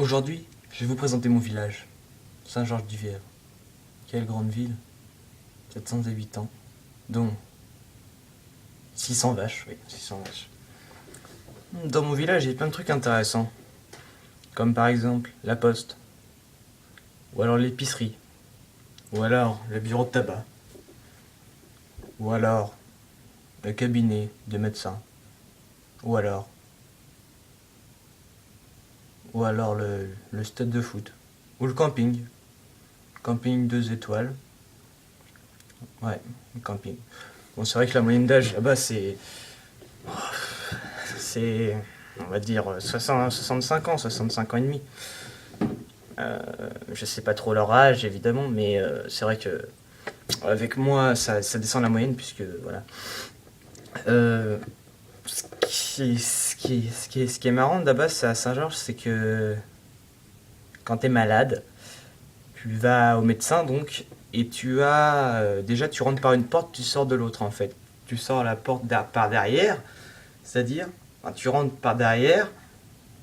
Aujourd'hui, je vais vous présenter mon village, Saint-Georges-du-Vièvre. Quelle grande ville, 400 habitants, dont 600 vaches, oui, 600 vaches. Dans mon village, il y a plein de trucs intéressants, comme par exemple la poste, ou alors l'épicerie, ou alors le bureau de tabac, ou alors le cabinet de médecin, ou alors, le stade de foot, ou le camping 2 étoiles, ouais, le camping. Bon, c'est vrai que la moyenne d'âge là-bas, on va dire, 65 ans, 65 ans et demi. Je sais pas trop leur âge, évidemment, mais c'est vrai que avec moi, ça descend la moyenne, puisque, voilà. Euh, ce qui est marrant là-bas, c'est à Saint-Georges, c'est que quand t'es malade, tu vas au médecin, donc, et déjà, tu rentres par une porte, tu sors de l'autre, en fait. Tu sors la porte par derrière, c'est-à-dire, enfin, tu rentres par derrière,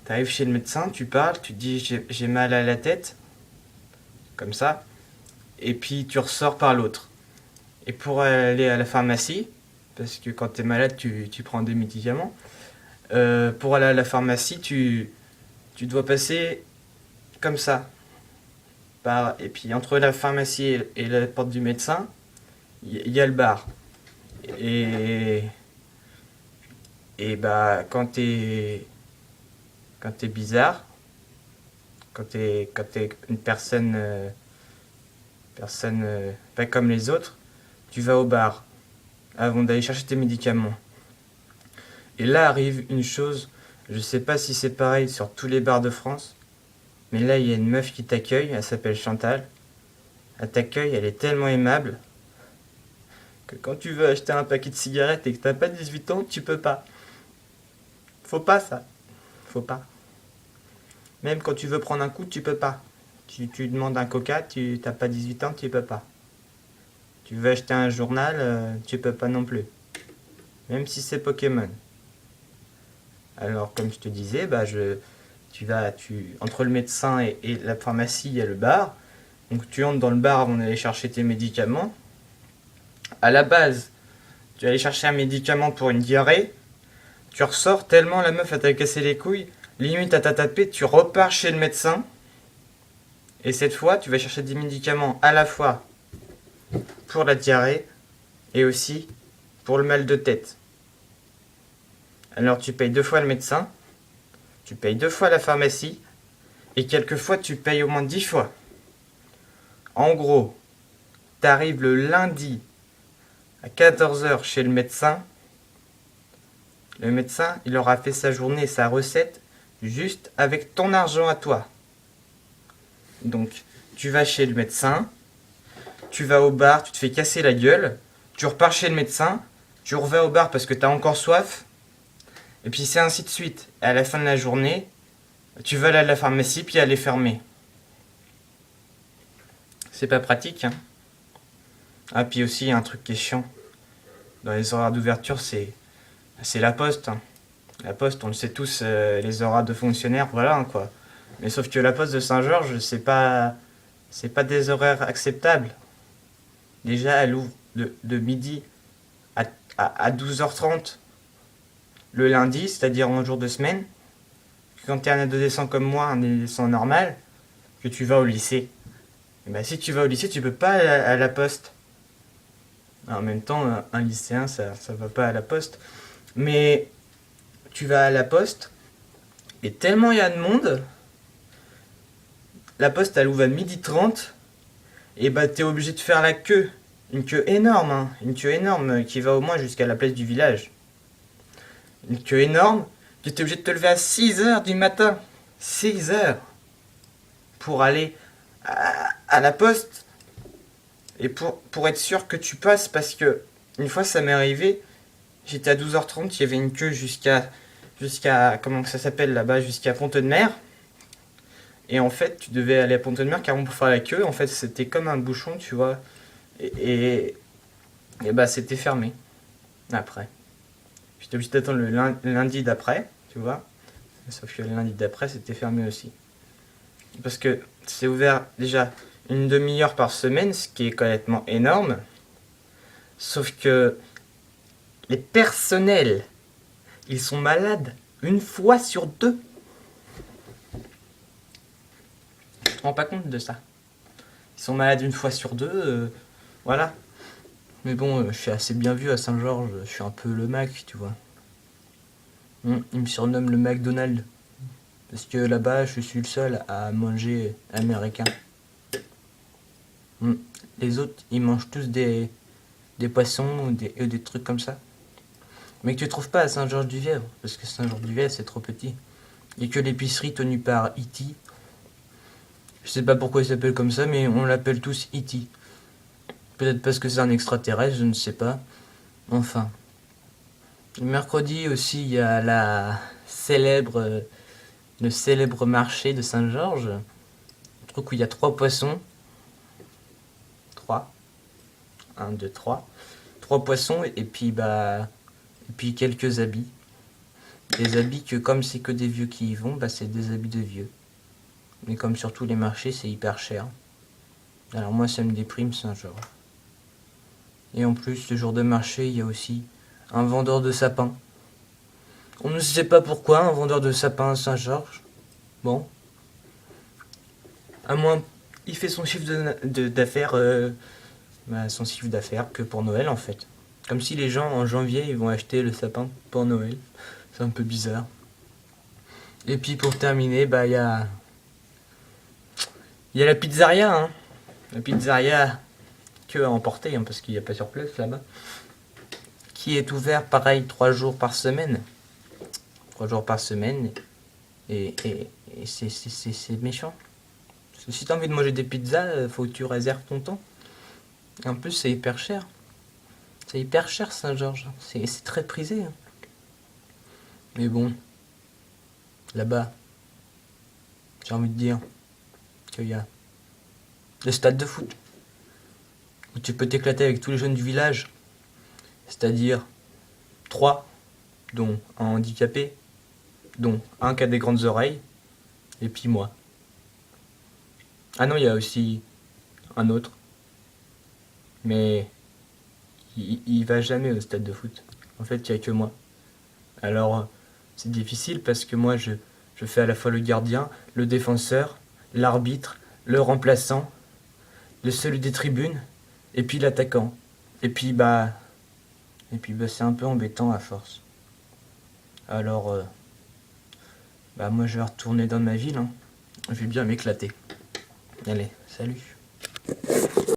tu arrives chez le médecin, tu parles, tu te dis j'ai mal à la tête, comme ça, et puis tu ressors par l'autre. Et pour aller à la pharmacie, parce que quand tu es malade, tu prends des médicaments, pour aller à la pharmacie, tu dois passer comme ça. Et puis entre la pharmacie et la porte du médecin, il y a le bar. Et, et bah, quand t'es bizarre, quand t'es une personne pas comme les autres, tu vas au bar avant d'aller chercher tes médicaments. Et là arrive une chose, je sais pas si c'est pareil sur tous les bars de France, mais là il y a une meuf qui t'accueille, elle s'appelle Chantal. Elle t'accueille, elle est tellement aimable que quand tu veux acheter un paquet de cigarettes et que t'as pas 18 ans, tu peux pas. Faut pas ça. Faut pas. Même quand tu veux prendre un coup, tu peux pas. Tu demandes un coca, tu t'as pas 18 ans, tu peux pas. Tu veux acheter un journal, tu peux pas non plus. Même si c'est Pokémon. Alors, comme je te disais, entre le médecin et la pharmacie, il y a le bar. Donc, tu entres dans le bar avant d'aller chercher tes médicaments. À la base, tu vas aller chercher un médicament pour une diarrhée. Tu ressors tellement la meuf t'a cassé les couilles. Limite, à t'a tapé, tu repars chez le médecin. Et cette fois, tu vas chercher des médicaments à la fois pour la diarrhée et aussi pour le mal de tête. Alors tu payes 2 fois le médecin, tu payes 2 fois la pharmacie, et quelquefois tu payes au moins 10 fois. En gros, t'arrives le lundi à 14 h chez le médecin il aura fait sa journée et sa recette juste avec ton argent à toi. Donc, tu vas chez le médecin, tu vas au bar, tu te fais casser la gueule, tu repars chez le médecin, tu reviens au bar parce que t'as encore soif, et puis c'est ainsi de suite. Et à la fin de la journée, tu vas aller à la pharmacie, puis elle est fermée. C'est pas pratique, hein. Ah, puis aussi, il y a un truc qui est chiant. Dans les horaires d'ouverture, c'est la poste, hein. La poste, on le sait tous, les horaires de fonctionnaires, voilà, hein, quoi. Mais sauf que la poste de Saint-Georges, c'est pas des horaires acceptables. Déjà, elle ouvre de midi à 12h30 le lundi, c'est-à-dire en jour de semaine. Quand tu es un adolescent comme moi, un adolescent normal, que tu vas au lycée, et ben, si tu vas au lycée, tu peux pas aller à la poste. En même temps, un lycéen, ça va pas à la poste. Mais tu vas à la poste, et tellement il y a de monde, la poste elle ouvre à 12h30, et bah t'es obligé de faire la queue. Une queue énorme, hein. Une queue énorme qui va au moins jusqu'à la place du village. Une queue énorme, tu es obligé de te lever à 6h du matin. 6h pour aller à la poste. Et pour être sûr que tu passes, parce que une fois ça m'est arrivé, j'étais à 12h30, il y avait une queue jusqu'à comment ça s'appelle là-bas, jusqu'à Pont-de-Mer. Et en fait, tu devais aller à Pont-de-Mer carrément pour faire la queue. En fait, c'était comme un bouchon, tu vois. Et bah, c'était fermé après. J'étais obligé d'attendre le lundi d'après, tu vois. Sauf que le lundi d'après, c'était fermé aussi. Parce que c'est ouvert déjà une demi-heure par semaine, ce qui est complètement énorme. Sauf que les personnels, ils sont malades une fois sur deux. Je me rends pas compte de ça. Ils sont malades une fois sur deux, voilà. Mais bon, je suis assez bien vu à Saint-Georges, je suis un peu le Mac, tu vois. Il me surnomme le McDonald's. Parce que là-bas, je suis le seul à manger américain. Les autres, ils mangent tous des poissons ou des trucs comme ça. Mais que tu trouves pas à Saint-Georges-du-Vièvre, parce que Saint-Georges-du-Vièvre, c'est trop petit. Et que l'épicerie tenue par E.T. Je sais pas pourquoi il s'appelle comme ça, mais on l'appelle tous E.T. Peut-être parce que c'est un extraterrestre, je ne sais pas. Enfin. Le mercredi aussi, il y a le célèbre marché de Saint-Georges. Un truc où il y a 3 poissons. 3. 1, 2, 3. 3 poissons et puis quelques habits. Des habits que comme c'est que des vieux qui y vont, c'est des habits de vieux. Mais comme sur tous les marchés, c'est hyper cher. Alors moi, ça me déprime Saint-Georges. Et en plus, ce jour de marché, il y a aussi un vendeur de sapins. On ne sait pas pourquoi, un vendeur de sapins à Saint-Georges. Bon. À moins, il fait son chiffre d'affaires, son chiffre d'affaires que pour Noël en fait. Comme si les gens en janvier, ils vont acheter le sapin pour Noël. C'est un peu bizarre. Et puis pour terminer, il y a la pizzeria, hein. La pizzeria que à emporter, hein, parce qu'il n'y a pas sur place là-bas. Qui est ouvert pareil 3 jours par semaine. 3 jours par semaine. Et c'est méchant. Parce que si t'as envie de manger des pizzas, faut que tu réserves ton temps. En plus, c'est hyper cher. C'est hyper cher Saint-Georges. C'est très prisé. Hein. Mais bon, là-bas, j'ai envie de dire qu'il y a le stade de foot. Où tu peux t'éclater avec tous les jeunes du village. C'est-à-dire 3, dont un handicapé, dont un qui a des grandes oreilles, et puis moi. Ah non, il y a aussi un autre. Mais il va jamais au stade de foot. En fait, il n'y a que moi. Alors, c'est difficile parce que moi, je fais à la fois le gardien, le défenseur, l'arbitre, le remplaçant, le celui des tribunes, et puis l'attaquant. Et puis, c'est un peu embêtant à force. Alors, moi, je vais retourner dans ma ville. Hein. Je vais bien m'éclater. Allez, salut.